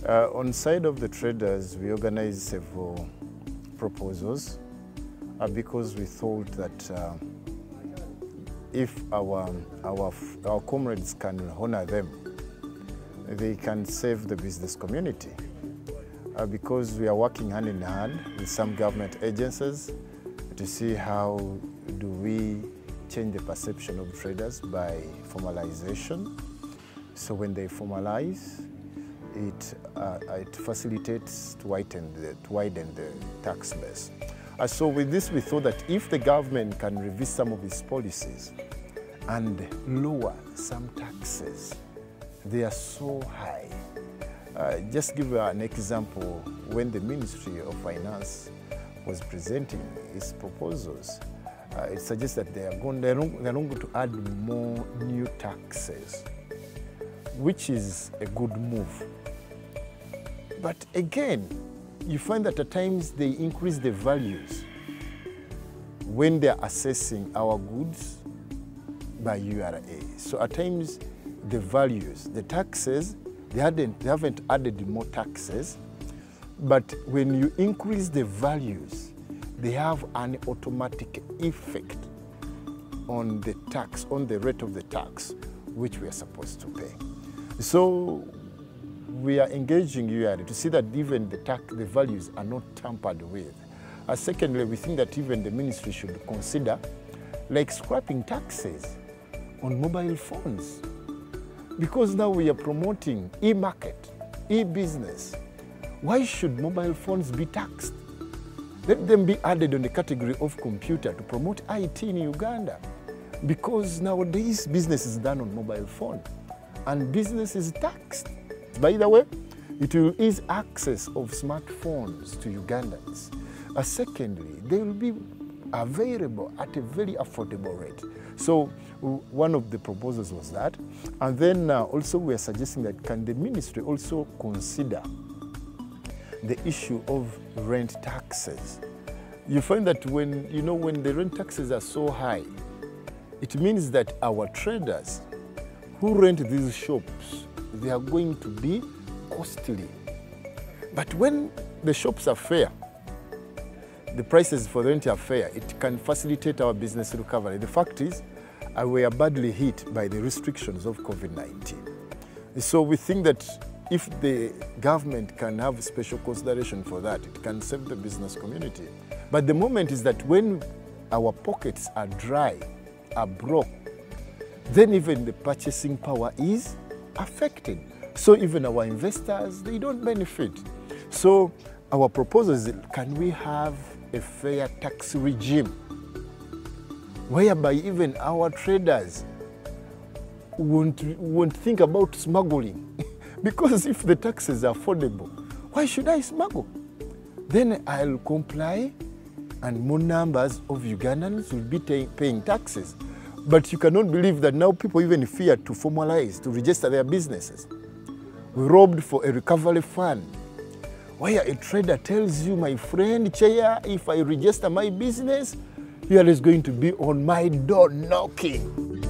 On side of the traders, we organized several proposals because we thought that if our comrades can honor them, they can save the business community. Because we are working hand in hand with some government agencies to see how do we change the perception of traders by formalization. So when they formalize, it facilitates to widen the tax base. So with this, we thought that if the government can revise some of its policies and lower some taxes, they are so high. Just give an example, when the Ministry of Finance was presenting its proposals, it suggests that they're not going to add more new taxes, which is a good move. But again, you find that at times they increase the values when they're assessing our goods by URA. So at times the values, the taxes, they haven't added more taxes, but when you increase the values, they have an automatic effect on the tax, on the rate of the tax, which we are supposed to pay. So we are engaging URA to see that even the values are not tampered with. Secondly, we think that even the ministry should consider like scrapping taxes on mobile phones. Because now we are promoting e-market, e-business. Why should mobile phones be taxed? Let them be added on the category of computer to promote IT in Uganda. Because nowadays business is done on mobile phone and business is taxed. By the way, it will ease access of smartphones to Ugandans. Secondly, they will be available at a very affordable rate. So one of the proposals was that. And then also we are suggesting that can the ministry also consider the issue of rent taxes. You find that when the rent taxes are so high, it means that our traders who rent these shops, they are going to be costly. But when the shops are fair, the prices for the rent are fair, it can facilitate our business recovery. The fact is, we are badly hit by the restrictions of COVID-19. So we think that if the government can have special consideration for that, it can save the business community. But the moment is that when our pockets are dry, are broke, then even the purchasing power is affected. So even our investors, they don't benefit. So our proposal is, can we have a fair tax regime whereby even our traders won't think about smuggling? Because if the taxes are affordable, why should I smuggle? Then I'll comply and more numbers of Ugandans will be paying taxes. But you cannot believe that now people even fear to formalize, to register their businesses. We robbed for a recovery fund, where a trader tells you, my friend, Chair, if I register my business, here is going to be on my door knocking.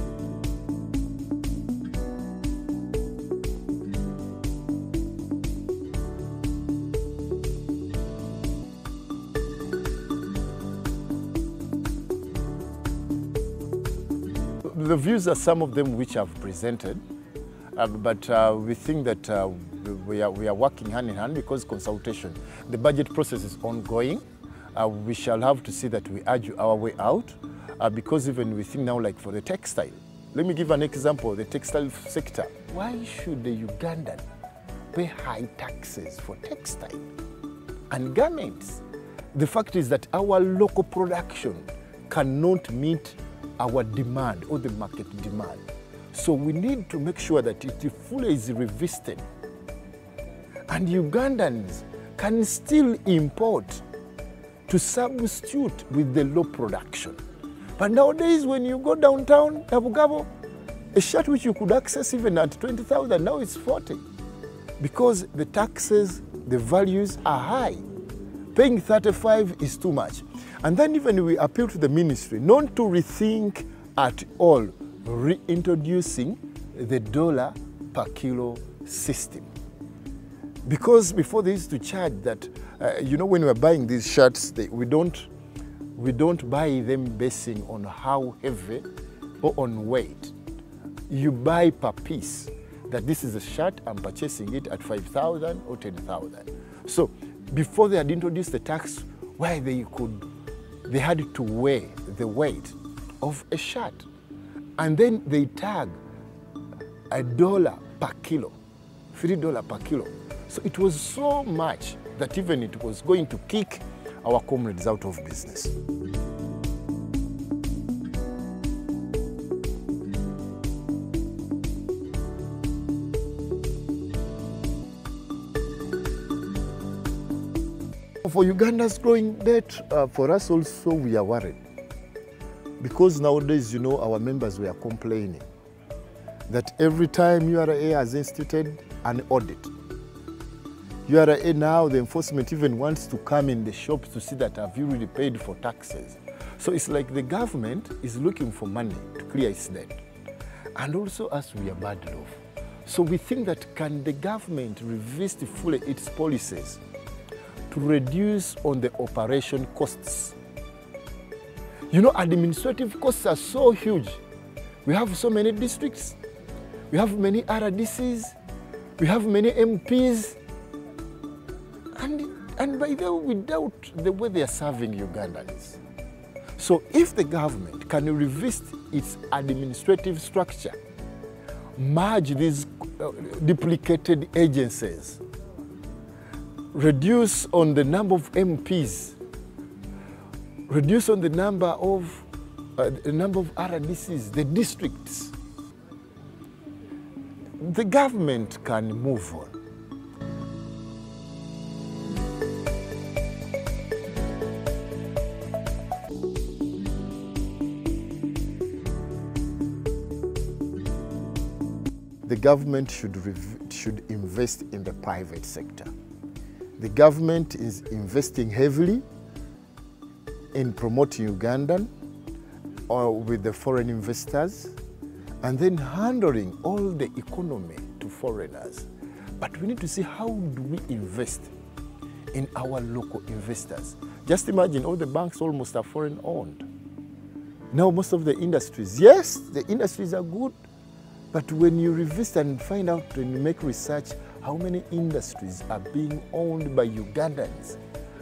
The views are some of them which I've presented, but we think that we are working hand in hand because consultation, the budget process is ongoing. We shall have to see that we argue our way out because even we think now like for the textile. Let me give an example, the textile sector. Why should the Ugandan pay high taxes for textile and garments? The fact is that our local production cannot meet our demand or the market demand. So we need to make sure that it fully is revisited. And Ugandans can still import to substitute with the low production. But nowadays when you go downtown, Tabugabo, a shirt which you could access even at 20,000, now it's 40. Because the taxes, the values are high. Paying 35 is too much. And then even we appeal to the ministry not to rethink at all reintroducing the dollar per kilo system. Because before they used to charge that, you know, when we are buying these shirts, we don't buy them basing on how heavy or on weight. You buy per piece. That this is a shirt, I'm purchasing it at 5,000 or 10,000. So before they had introduced the tax where they had to weigh the weight of a shirt. And then they tag $1 per kilo, $3 per kilo. So it was so much that even it was going to kick our comrades out of business. For Uganda's growing debt, for us also we are worried. Because nowadays, you know, our members were complaining that every time URA has instituted an audit, URA now, the enforcement even wants to come in the shops to see that have you really paid for taxes. So it's like the government is looking for money to clear its debt. And also us, we are bad off. So we think that can the government revisit fully its policies to reduce on the operation costs. You know, administrative costs are so huge. We have so many districts, we have many RDCs, we have many MPs, and by the way, without the way they are serving Ugandans. So if the government can revisit its administrative structure, merge these duplicated agencies, reduce on the number of MPs, reduce on the number of RDCs, the districts, the government can move on. The government should invest in the private sector. The government is investing heavily in promoting Ugandan with the foreign investors and then handling all the economy to foreigners. But we need to see how do we invest in our local investors. Just imagine all the banks almost are foreign owned. Now most of the industries, yes, the industries are good, but when you revisit and find out, when you make research, how many industries are being owned by Ugandans,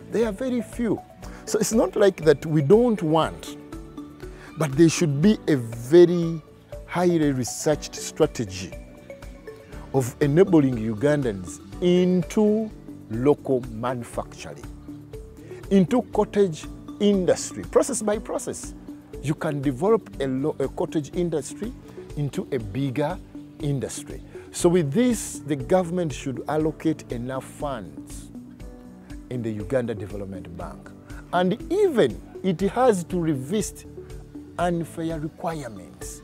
they are very few. So it's not like that we don't want, but there should be a very highly researched strategy of enabling Ugandans into local manufacturing, into cottage industry, process by process. You can develop a cottage industry into a bigger industry. So with this, the government should allocate enough funds in the Uganda Development Bank. And even it has to revisit unfair requirements.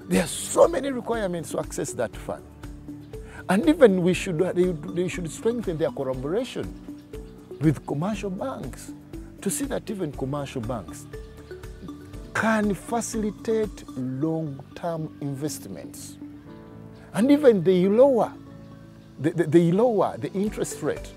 There are so many requirements to access that fund. And even they should strengthen their collaboration with commercial banks to see that even commercial banks can facilitate long-term investments. And even they lower the interest rate.